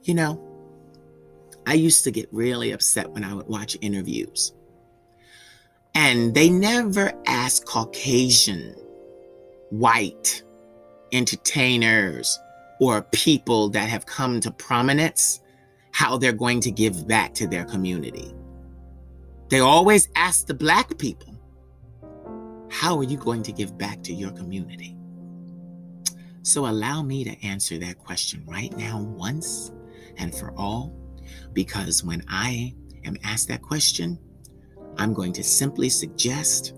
You know, I used to get really upset when I would watch interviews. And they never ask Caucasian, white entertainers or people that have come to prominence how they're going to give back to their community. They always ask the Black people, how are you going to give back to your community? So allow me to answer that question right now once and for all, because when I am asked that question, I'm going to simply suggest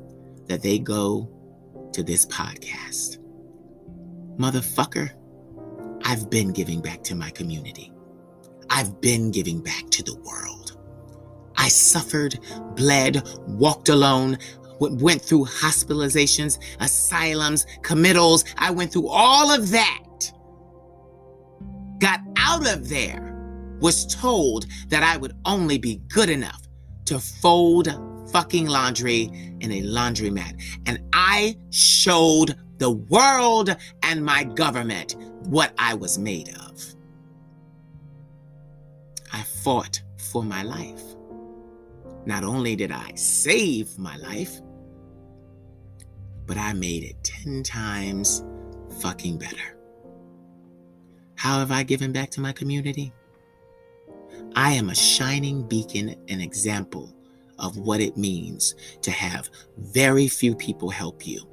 that they go to this podcast. Motherfucker, I've been giving back to my community. I've been giving back to the world. I suffered, bled, walked alone, went through hospitalizations, asylums, committals. I went through all of that. Got out of there, was told that I would only be good enough to fold fucking laundry in a laundromat. And I showed the world and my government what I was made of. I fought for my life. Not only did I save my life, but I made it 10 times fucking better. How have I given back to my community? I am a shining beacon and example of what it means to have very few people help you.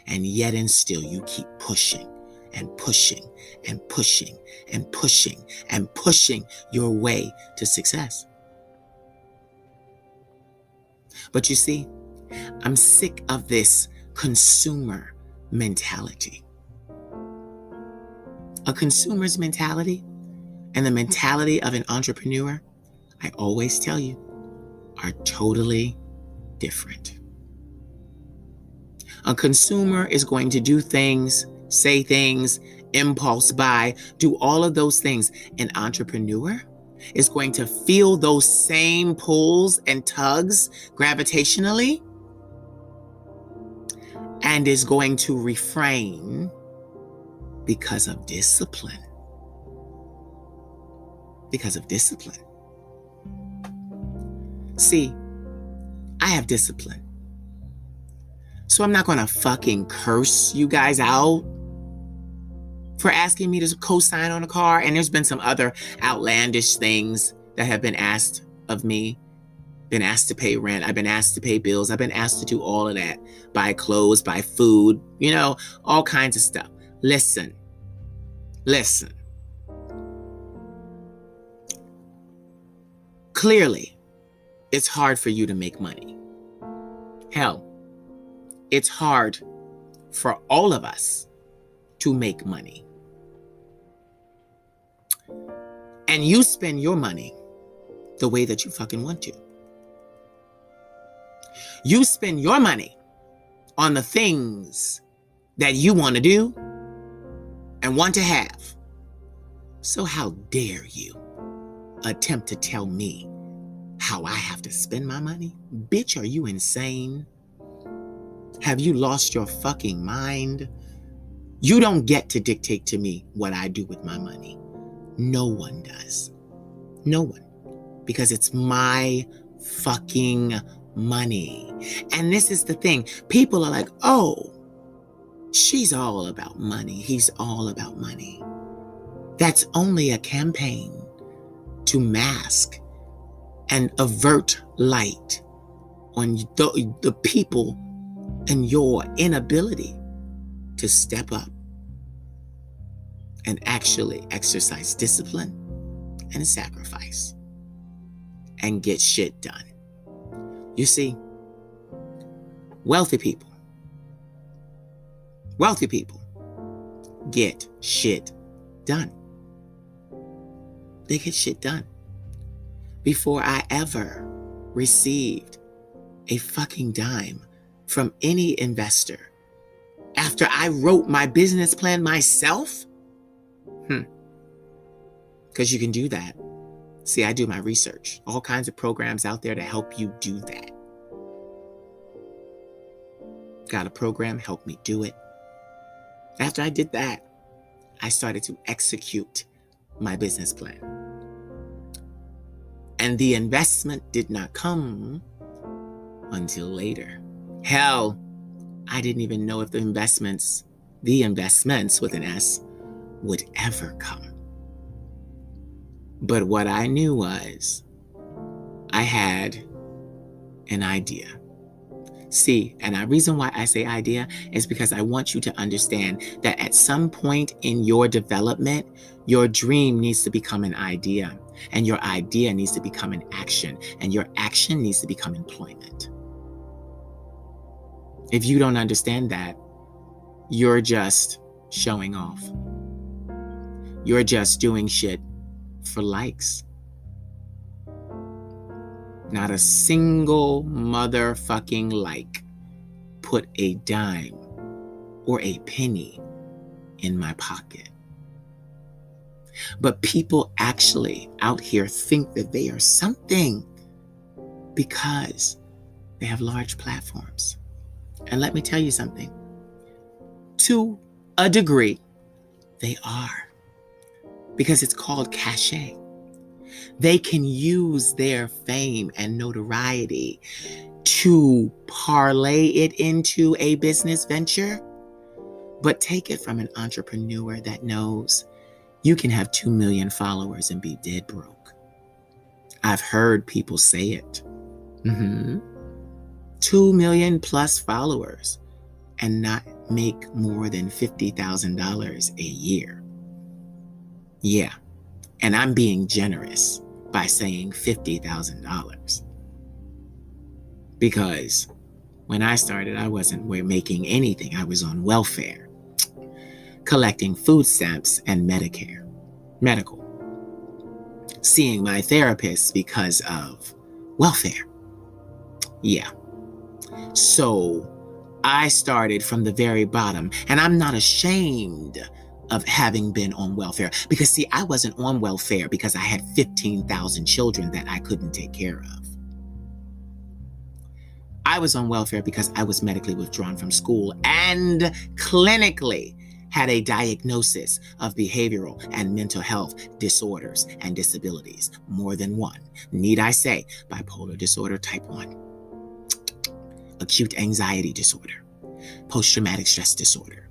And yet and still you keep pushing and pushing and pushing and pushing and pushing your way to success. But you see, I'm sick of this consumer mentality. A consumer's mentality and the mentality of an entrepreneur, I always tell you, are totally different. A consumer is going to do things, say things, impulse buy, do all of those things. An entrepreneur is going to feel those same pulls and tugs gravitationally and is going to refrain because of discipline. Because of discipline. See, I have discipline. So I'm not going to fucking curse you guys out for asking me to co-sign on a car. And there's been some other outlandish things that have been asked of me. Been asked to pay rent. I've been asked to pay bills. I've been asked to do all of that. Buy clothes, buy food, all kinds of stuff. Listen. Clearly, it's hard for you to make money. Hell, it's hard for all of us to make money. And you spend your money the way that you fucking want to. You spend your money on the things that you want to do and want to have. So how dare you attempt to tell me how I have to spend my money? Bitch, are you insane? Have you lost your fucking mind? You don't get to dictate to me what I do with my money. No one does. No one. Because it's my fucking money. And this is the thing. People are like, oh, she's all about money. He's all about money. That's only a campaign to mask and avert light on the people and your inability to step up and actually exercise discipline and sacrifice and get shit done. You see, wealthy people get shit done. They get shit done. Before I ever received a fucking dime from any investor, after I wrote my business plan myself, because you can do that. See, I do my research. All kinds of programs out there to help you do that. Got a program, help me do it. After I did that, I started to execute my business plan. And the investment did not come until later. Hell, I didn't even know if the investments with an S, would ever come. But what I knew was I had an idea. See, and the reason why I say idea is because I want you to understand that at some point in your development, your dream needs to become an idea, and your idea needs to become an action, and your action needs to become employment. If you don't understand that, you're just showing off. You're just doing shit for likes. Not a single motherfucking like put a dime or a penny in my pocket. But people actually out here think that they are something because they have large platforms. And let me tell you something. To a degree, they are. Because it's called cachet. They can use their fame and notoriety to parlay it into a business venture, but take it from an entrepreneur that knows you can have 2 million followers and be dead broke. I've heard people say it. 2 million plus followers and not make more than $50,000 a year. Yeah, and I'm being generous by saying $50,000. Because when I started, I wasn't making anything. I was on welfare, collecting food stamps and medical, seeing my therapist because of welfare. Yeah. So I started from the very bottom, and I'm not ashamed of having been on welfare. Because see, I wasn't on welfare because I had 15,000 children that I couldn't take care of. I was on welfare because I was medically withdrawn from school and clinically had a diagnosis of behavioral and mental health disorders and disabilities. More than one. Need I say, bipolar disorder type 1, acute anxiety disorder, post-traumatic stress disorder,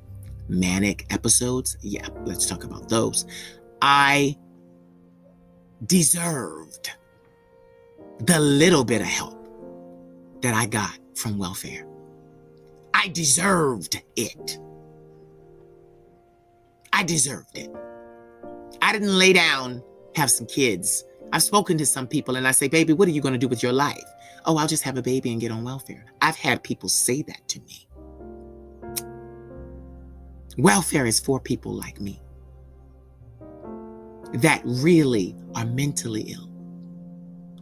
manic episodes. Yeah, let's talk about those. I deserved the little bit of help that I got from welfare. I deserved it. I deserved it. I didn't lay down, have some kids. I've spoken to some people and I say, baby, what are you going to do with your life? Oh, I'll just have a baby and get on welfare. I've had people say that to me. Welfare is for people like me that really are mentally ill,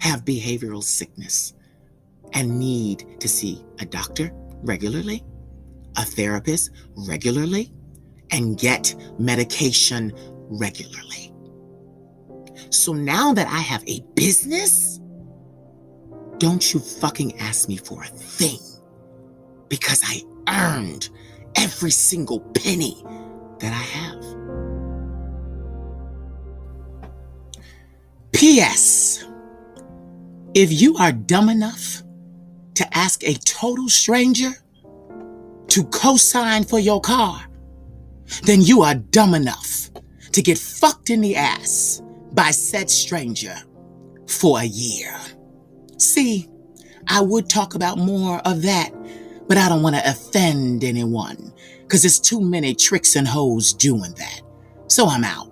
have behavioral sickness, and need to see a doctor regularly, a therapist regularly, and get medication regularly. So now that I have a business, don't you fucking ask me for a thing, because I earned every single penny that I have. P.S. If you are dumb enough to ask a total stranger to co-sign for your car, then you are dumb enough to get fucked in the ass by said stranger for a year. See, I would talk about more of that, but I don't want to offend anyone because there's too many tricks and hoes doing that. So I'm out.